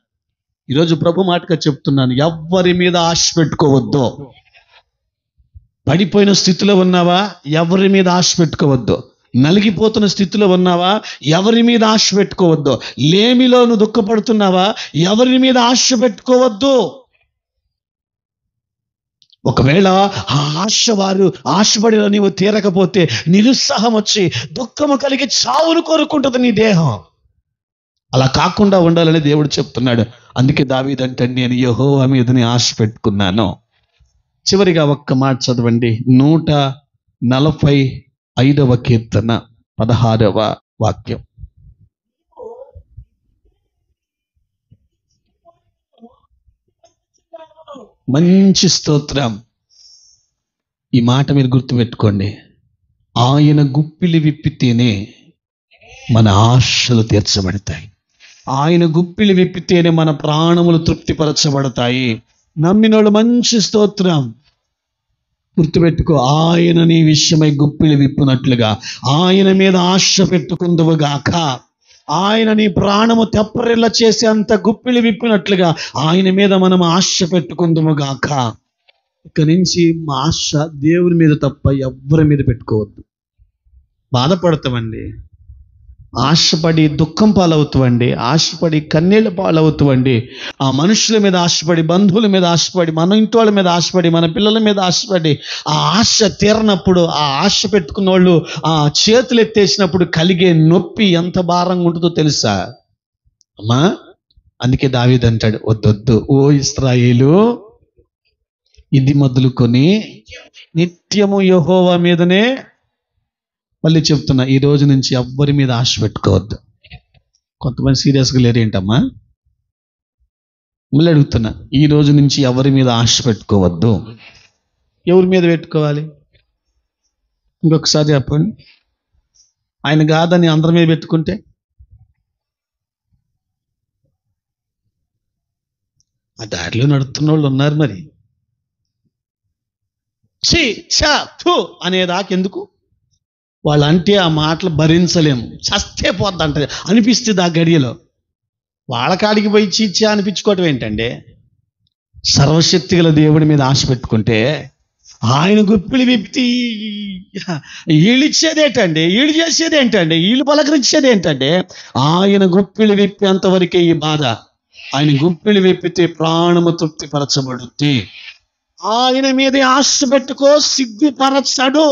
ఈరోజు ప్రభు మాటగా చెప్తున్నాను, ఎవ్వరి మీద ఆశ పెట్టుకోవద్దు. పడిపోయిన స్థితిలో ఉన్నావా, ఎవరి మీద ఆశ పెట్టుకోవద్దు. నలిగిపోతున్న స్థితిలో ఉన్నావా, ఎవరి మీద ఆశ పెట్టుకోవద్దు. లేమిలో నువ్వు దుఃఖపడుతున్నావా, ఎవరి మీద ఆశ పెట్టుకోవద్దు. ఒకవేళ ఆ ఆశపడిలో నీవు తీరకపోతే నిరుత్సాహం వచ్చి దుఃఖము కలిగి చావును కోరుకుంటుంది నీ దేహం. అలా కాకుండా ఉండాలని దేవుడు చెప్తున్నాడు. అందుకే దావీదు అంటే, నేను యెహోవా మీదని ఆశ పెట్టుకున్నాను. చివరిగా ఒక్క మాట చదవండి. 145వ కీర్తన 16వ వాక్యం. మంచి స్తోత్రం. ఈ మాట మీరు గుర్తుపెట్టుకోండి. ఆయన గుప్పిలి విప్పితేనే మన ఆశలు తీర్చబడతాయి. ఆయన గుప్పిలి విప్పితేనే మన ప్రాణములు తృప్తిపరచబడతాయి. నమ్మినోళ్ళు మంచి స్తోత్రం. గుర్తుపెట్టుకో, ఆయన నీ విషయమై గుప్పిలి విప్పునట్లుగా ఆయన మీద ఆశ పెట్టుకుందువుగాక. ఆయన నీ ప్రాణము తెప్పరిల్ల చేసేంత గుప్పిలి విప్పినట్లుగా ఆయన మీద మనం ఆశ పెట్టుకుందుముగాక. ఇక నుంచి మా ఆశ దేవుని మీద తప్ప ఎవ్వరి మీద పెట్టుకోవద్దు. బాధపడతామండి, ఆశపడి దుఃఖం పాలవుతామండి, ఆశపడి కన్నీళ్ళ పాలవుతామండి. ఆ మనుషుల మీద ఆశపడి, బంధువుల మీద ఆశపడి, మన ఇంటి వాళ్ళ మీద ఆశపడి, మన పిల్లల మీద ఆశపడి, ఆ ఆశ తీరనప్పుడు, ఆ ఆశ పెట్టుకున్న వాళ్ళు ఆ చేతులు ఎత్తేసినప్పుడు కలిగే నొప్పి ఎంత భారంగా ఉంటుందో తెలుసా అమ్మా? అందుకే దావీదు అంటాడు, వద్దొద్దు ఓ ఇశ్రాయేలు, ఇది మొదలుకొని నిత్యము యెహోవా మీదనే. మళ్ళీ చెప్తున్నా, ఈ రోజు నుంచి ఎవ్వరి మీద ఆశ పెట్టుకోవద్దు. కొంతమంది సీరియస్గా లేరు ఏంటమ్మా? మళ్ళీ అడుగుతున్నా, ఈ రోజు నుంచి ఎవరి మీద ఆశ పెట్టుకోవద్దు. ఎవరి మీద పెట్టుకోవాలి? ఇంకొకసారి చెప్పండి. ఆయన కాదని అందరి మీద పెట్టుకుంటే ఆ దారిలో నడుస్తున్న వాళ్ళు ఉన్నారు. మరి ఛీ ఛా థు అనేదాకెందుకు? వాళ్ళంటే ఆ మాటలు భరించలేము, చస్తే పోద్దంట అనిపిస్తుంది ఆ గడియలో. వాళ్ళ కాడికి పోయి చీచా అనిపించుకోవటం ఏంటండి? సర్వశక్తి గల దేవుడి మీద ఆశ పెట్టుకుంటే ఆయన గుప్పిలి విప్పి వీళ్ళు ఇచ్చేదేంటండి, వీళ్ళు చేసేది ఏంటండి, వీళ్ళు పలకరించేది ఏంటంటే ఆయన గుప్పిలి విప్పేంతవరకే ఈ బాధ. ఆయన గుప్పిలి విప్పితే ప్రాణము తృప్తిపరచబడుద్ది. ఆయన మీద ఆశ పెట్టుకో, సిగ్గుపరచడు.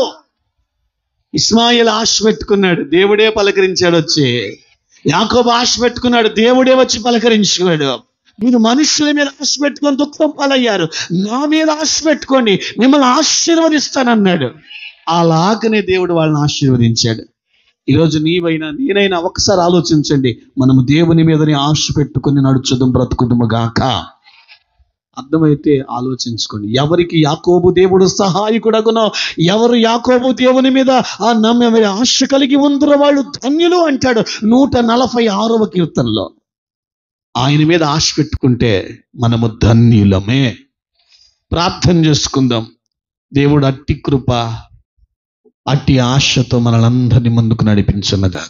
ఇస్మాయిల్ ఆశ పెట్టుకున్నాడు, దేవుడే పలకరించాడు వచ్చి. యాకోబు ఆశ పెట్టుకున్నాడు, దేవుడే వచ్చి పలకరించాడు. మీరు మనుషుల మీద ఆశ పెట్టుకొని దుఃఖం పాలయ్యారు, నా మీద ఆశ పెట్టుకోండి, మిమ్మల్ని ఆశీర్వదిస్తానన్నాడు. అలాగనే దేవుడు వాళ్ళని ఆశీర్వదించాడు. ఈరోజు నీవైనా నేనైనా ఒకసారి ఆలోచించండి, మనము దేవుని మీదనే ఆశ పెట్టుకుని నడుచుదాం, బ్రతుకుదుము గాక. అర్థమైతే ఆలోచించుకోండి. ఎవరికి యాకోబు దేవుడు సహాయకుడగునో, ఎవరు యాకోబు దేవుని మీద ఆ నమ్మే ఆశ కలిగి ఉందరో వాళ్ళు ధన్యులు అంటాడు 146వ కీర్తనలో. ఆయన మీద ఆశ పెట్టుకుంటే మనము ధన్యులమే. ప్రార్థన చేసుకుందాం. దేవుడు అట్టి కృప, అట్టి ఆశతో మనలందరినీ ముందుకు నడిపించున్నగా.